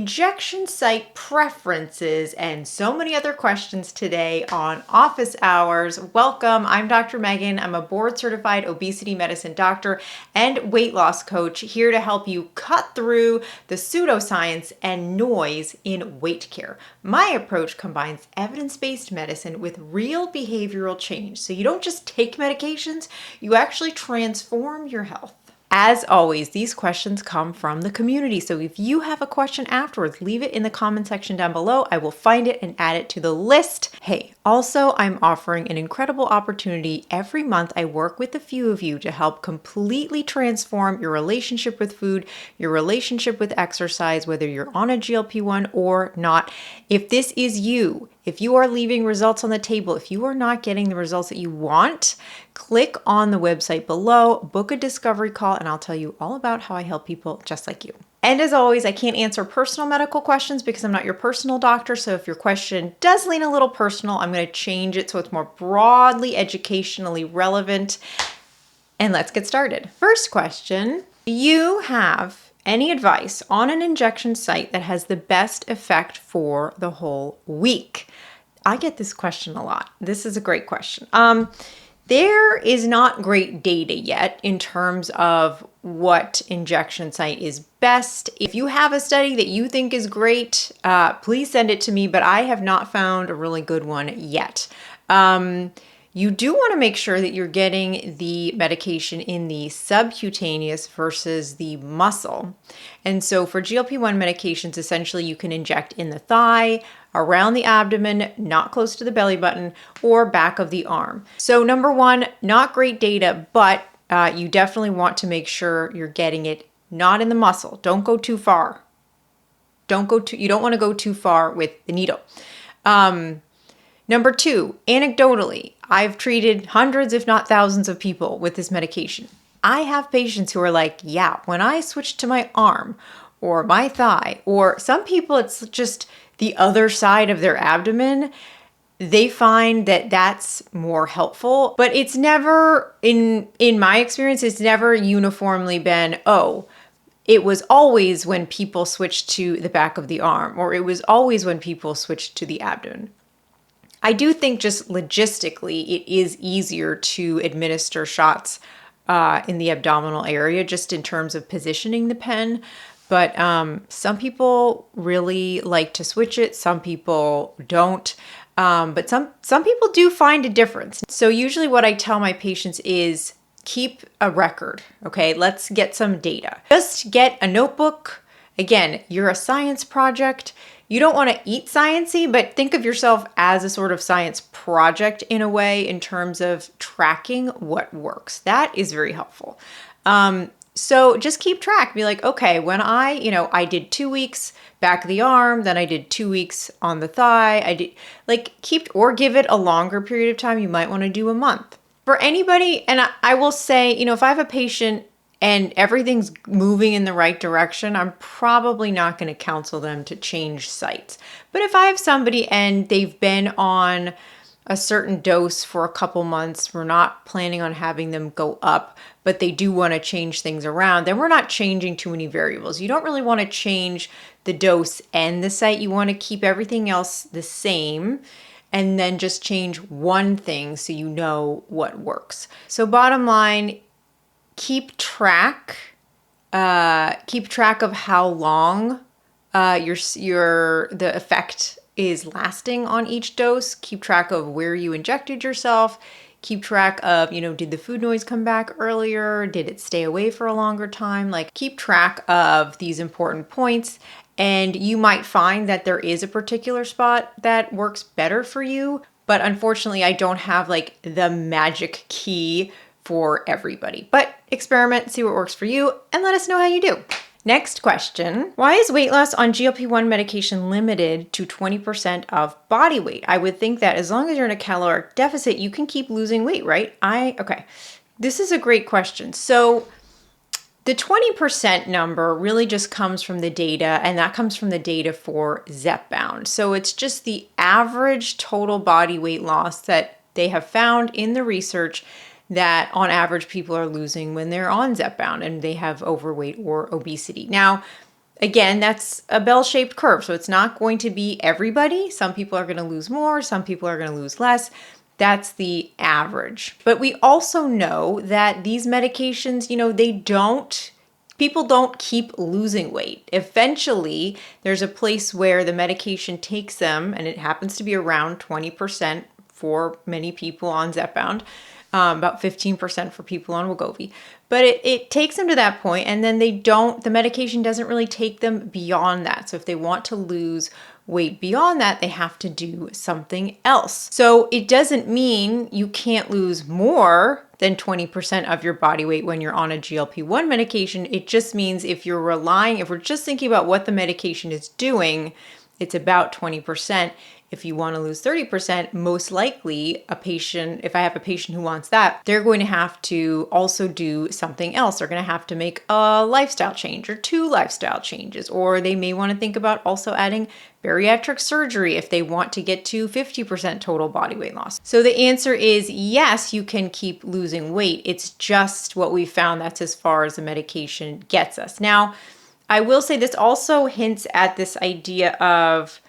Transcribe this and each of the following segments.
injection site preferences, and so many other questions today on Office Hours. Welcome, I'm Dr. Meghan. I'm a board-certified obesity medicine doctor and weight loss coach here to help you cut through the pseudoscience and noise in weight care. My approach combines evidence-based medicine with real behavioral change. So you don't just take medications, you actually transform your health. As always, these questions come from the community. So if you have a question afterwards, leave it in the comment section down below. I will find it and add it to the list. Hey, also, I'm offering an incredible opportunity. Every month, I work with a few of you to help completely transform your relationship with food, your relationship with exercise, whether you're on a GLP-1 or not. If this is you, if you are leaving results on the table, if you are not getting the results that you want, click on the website below, book a discovery call, and I'll tell you all about how I help people just like you. And as always, I can't answer personal medical questions because I'm not your personal doctor. So if your question does lean a little personal, I'm going to change it so it's more broadly educationally relevant. And let's get started. First question, do you have any advice on an injection site that has the best effect for the whole week? I get this question a lot. This is a great question. There is not great data yet in terms of what injection site is best. If you have a study that you think is great, please send it to me, but I have not found a really good one yet. You do want to make sure that you're getting the medication in the subcutaneous versus the muscle. And so for GLP-1 medications, essentially you can inject in the thigh, around the abdomen, not close to the belly button, or back of the arm. So number one, not great data, but you definitely want to make sure you're getting it not in the muscle. Don't go too far. You don't want to go too far with the needle. Number two, anecdotally, I've treated hundreds, if not thousands of people with this medication. I have patients who are like, yeah, when I switch to my arm or my thigh, or some people it's just the other side of their abdomen, they find that that's more helpful. But it's never, in my experience, it's never uniformly been, oh, it was always when people switched to the back of the arm, or it was always when people switched to the abdomen. I do think just logistically, it is easier to administer shots in the abdominal area, just in terms of positioning the pen. But some people really like to switch it. Some people don't. But some people do find a difference. So usually what I tell my patients is keep a record. Okay, let's get some data. Just get a notebook. Again, you're a science project. You don't want to eat sciencey, but think of yourself as a sort of science project in a way in terms of tracking what works. That is very helpful. So just keep track. Be like, okay, when I did 2 weeks back of the arm, then I did 2 weeks on the thigh. I did or give it a longer period of time. You might want to do a month. For anybody, and I will say, if I have a patient and everything's moving in the right direction, I'm probably not going to counsel them to change sites. But if I have somebody and they've been on a certain dose for a couple months, we're not planning on having them go up, but they do want to change things around, then we're not changing too many variables. You don't really want to change the dose and the site. You want to keep everything else the same and then just change one thing so you know what works. So bottom line, keep track of how long the effect is lasting on each dose. Keep track of where you injected yourself. Keep track of, did the food noise come back earlier? Did it stay away for a longer time? Keep track of these important points. And you might find that there is a particular spot that works better for you. But unfortunately, I don't have the magic key for everybody. But experiment, see what works for you, and let us know how you do. Next question. Why is weight loss on GLP-1 medication limited to 20% of body weight? I would think that as long as you're in a caloric deficit, you can keep losing weight, right? Okay. This is a great question. So the 20% number really just comes from the data, and that comes from the data for Zepbound. So it's just the average total body weight loss that they have found in the research that on average people are losing when they're on Zepbound and they have overweight or obesity. Now, Again, that's a bell-shaped curve, so it's not going to be everybody. Some people are going to lose more, some people are going to lose less. That's the average. But we also know that these medications, people don't keep losing weight. Eventually, there's a place where the medication takes them, and it happens to be around 20% for many people on Zepbound, about 15% for people on Wegovy. But it takes them to that point, and then the medication doesn't really take them beyond that. So if they want to lose weight beyond that, they have to do something else. So it doesn't mean you can't lose more than 20% of your body weight when you're on a GLP-1 medication. It just means if we're just thinking about what the medication is doing, it's about 20%. If you want to lose 30%, most likely if I have a patient who wants that, they're going to have to also do something else. They're going to have to make a lifestyle change or 2 lifestyle changes, or they may want to think about also adding bariatric surgery if they want to get to 50% total body weight loss. So the answer is yes, you can keep losing weight. It's just what we found that's as far as the medication gets us. Now, I will say this also hints at this idea of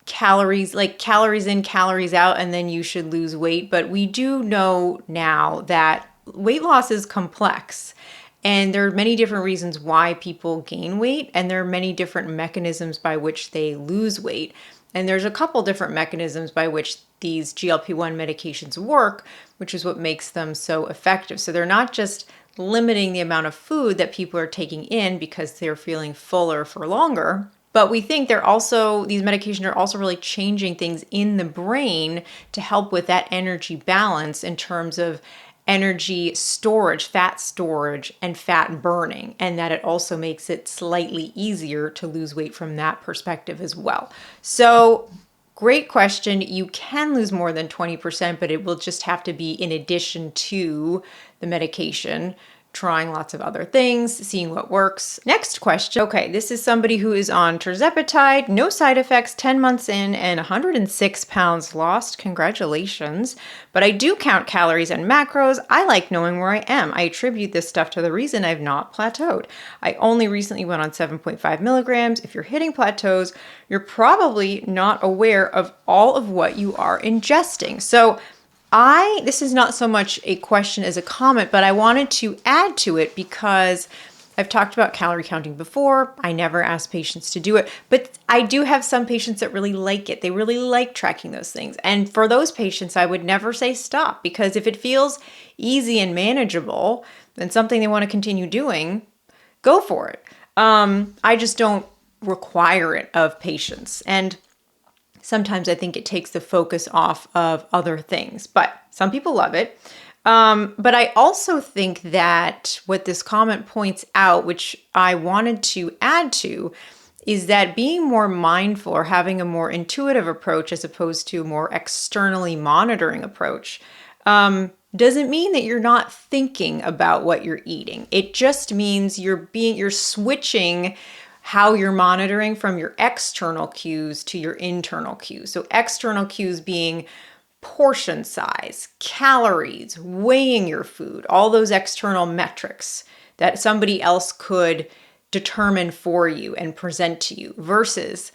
calories, like calories in, calories out, and then you should lose weight. But we do know now that weight loss is complex. And there are many different reasons why people gain weight, and there are many different mechanisms by which they lose weight. And there's a couple different mechanisms by which these GLP-1 medications work, which is what makes them so effective. So they're not just limiting the amount of food that people are taking in because they're feeling fuller for longer, but we think these medications are also really changing things in the brain to help with that energy balance in terms of energy storage, and fat burning, and that it also makes it slightly easier to lose weight from that perspective as well. So great question. You can lose more than 20%, but it will just have to be in addition to the medication, trying lots of other things, seeing what works. Next question. Okay, this is somebody who is on tirzepatide, no side effects, 10 months in, and 106 pounds lost. Congratulations. But I do count calories and macros. I like knowing where I am. I attribute this stuff to the reason I've not plateaued. I only recently went on 7.5 milligrams. If you're hitting plateaus, you're probably not aware of all of what you are ingesting. So this is not so much a question as a comment, but I wanted to add to it because I've talked about calorie counting before. I never ask patients to do it, but I do have some patients that really like it. They really like tracking those things. And for those patients, I would never say stop, because if it feels easy and manageable and something they want to continue doing, go for it. I just don't require it of patients. And sometimes I think it takes the focus off of other things, but some people love it. But I also think that what this comment points out, which I wanted to add to, is that being more mindful or having a more intuitive approach as opposed to a more externally monitoring approach doesn't mean that you're not thinking about what you're eating. It just means you're switching how you're monitoring from your external cues to your internal cues. So external cues being portion size, calories, weighing your food, all those external metrics that somebody else could determine for you and present to you, versus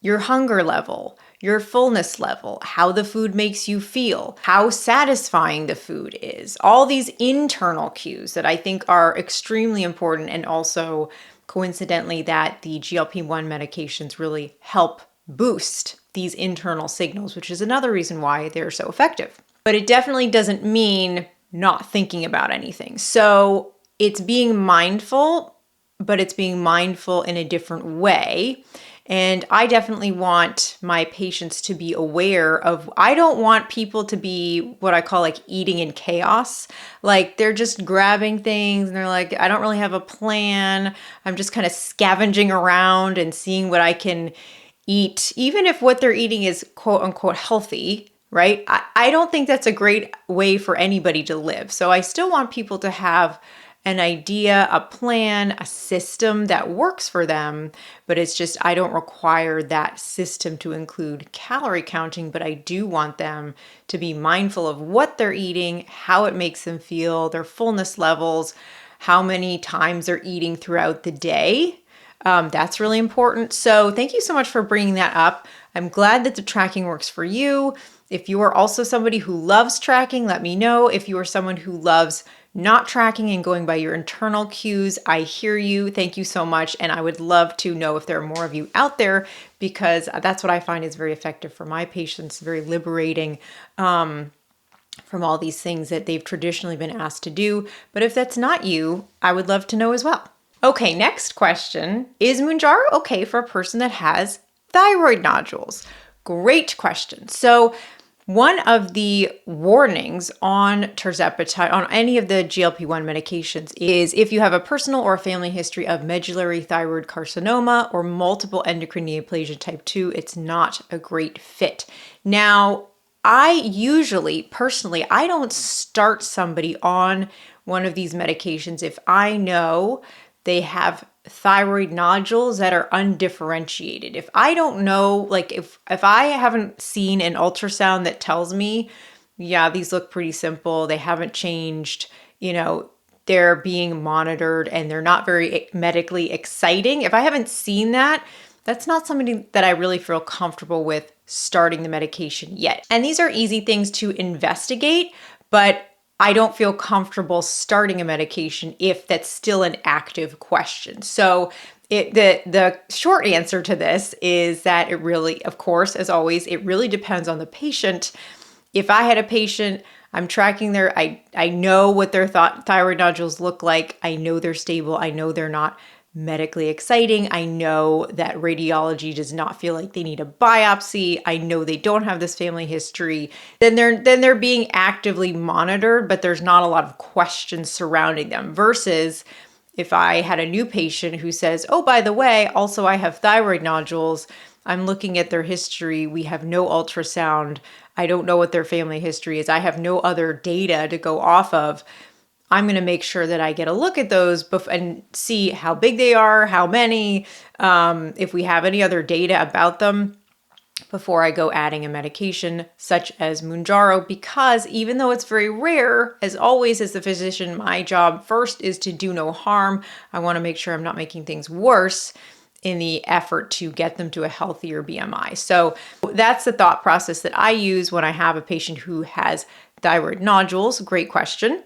your hunger level, your fullness level, how the food makes you feel, how satisfying the food is. All these internal cues that I think are extremely important, and also coincidentally that the GLP-1 medications really help boost these internal signals, which is another reason why they're so effective. But it definitely doesn't mean not thinking about anything. So it's being mindful, but it's being mindful in a different way. And I definitely want my patients to be aware of, I don't want people to be what I call like eating in chaos. Like they're just grabbing things and they're like, I don't really have a plan. I'm just kind of scavenging around and seeing what I can eat, even if what they're eating is quote unquote healthy, right? I don't think that's a great way for anybody to live. So I still want people to have an idea, a plan, a system that works for them, but it's just, I don't require that system to include calorie counting, but I do want them to be mindful of what they're eating, how it makes them feel, their fullness levels, how many times they're eating throughout the day. That's really important. So thank you so much for bringing that up. I'm glad that the tracking works for you. If you are also somebody who loves tracking, let me know. If you are someone who loves not tracking and going by your internal cues, I hear you. Thank you so much. And I would love to know if there are more of you out there, because that's what I find is very effective for my patients, very liberating from all these things that they've traditionally been asked to do. But if that's not you, I would love to know as well. Okay, next question. Is Mounjaro okay for a person that has thyroid nodules? Great question. So one of the warnings on tirzepatide, on any of the GLP-1 medications, is if you have a personal or family history of medullary thyroid carcinoma or multiple endocrine neoplasia type 2, it's not a great fit. Now, I usually, personally, I don't start somebody on one of these medications if I know they have thyroid nodules that are undifferentiated. If I don't know, like if I haven't seen an ultrasound that tells me, yeah, these look pretty simple, they haven't changed, they're being monitored and they're not very medically exciting. If I haven't seen that, that's not somebody that I really feel comfortable with starting the medication yet. And these are easy things to investigate, but I don't feel comfortable starting a medication if that's still an active question. So the short answer to this is that it really, of course, as always, it really depends on the patient. If I had a patient, I'm tracking I know what their thyroid nodules look like. I know they're stable. I know they're not medically exciting. I know that radiology does not feel like they need a biopsy. I know they don't have this family history. Then they're being actively monitored, but there's not a lot of questions surrounding them. Versus if I had a new patient who says, oh, by the way, also I have thyroid nodules. I'm looking at their history. We have no ultrasound. I don't know what their family history is. I have no other data to go off of. I'm going to make sure that I get a look at those and see how big they are, how many, if we have any other data about them before I go adding a medication such as Mounjaro, because even though it's very rare, as always, as the physician, my job first is to do no harm. I want to make sure I'm not making things worse in the effort to get them to a healthier BMI. So that's the thought process that I use when I have a patient who has thyroid nodules. Great question.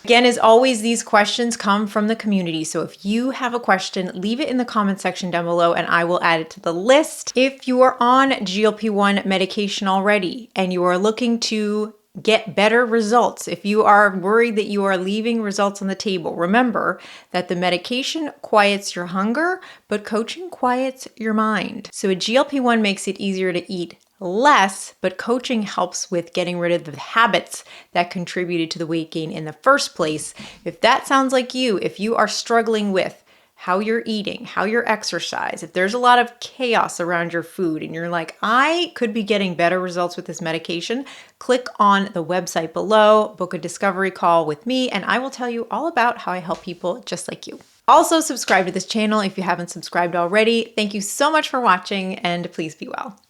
Again, as always, these questions come from the community. So if you have a question, leave it in the comment section down below and I will add it to the list. If you are on GLP-1 medication already and you are looking to get better results, if you are worried that you are leaving results on the table, remember that the medication quiets your hunger, but coaching quiets your mind. So a GLP-1 makes it easier to eat less, but coaching helps with getting rid of the habits that contributed to the weight gain in the first place. If that sounds like you, if you are struggling with how you're eating, how you're exercise, if there's a lot of chaos around your food and you're like, I could be getting better results with this medication, click on the website below, book a discovery call with me, and I will tell you all about how I help people just like you. Also, subscribe to this channel if you haven't subscribed already. Thank you so much for watching, and please be well.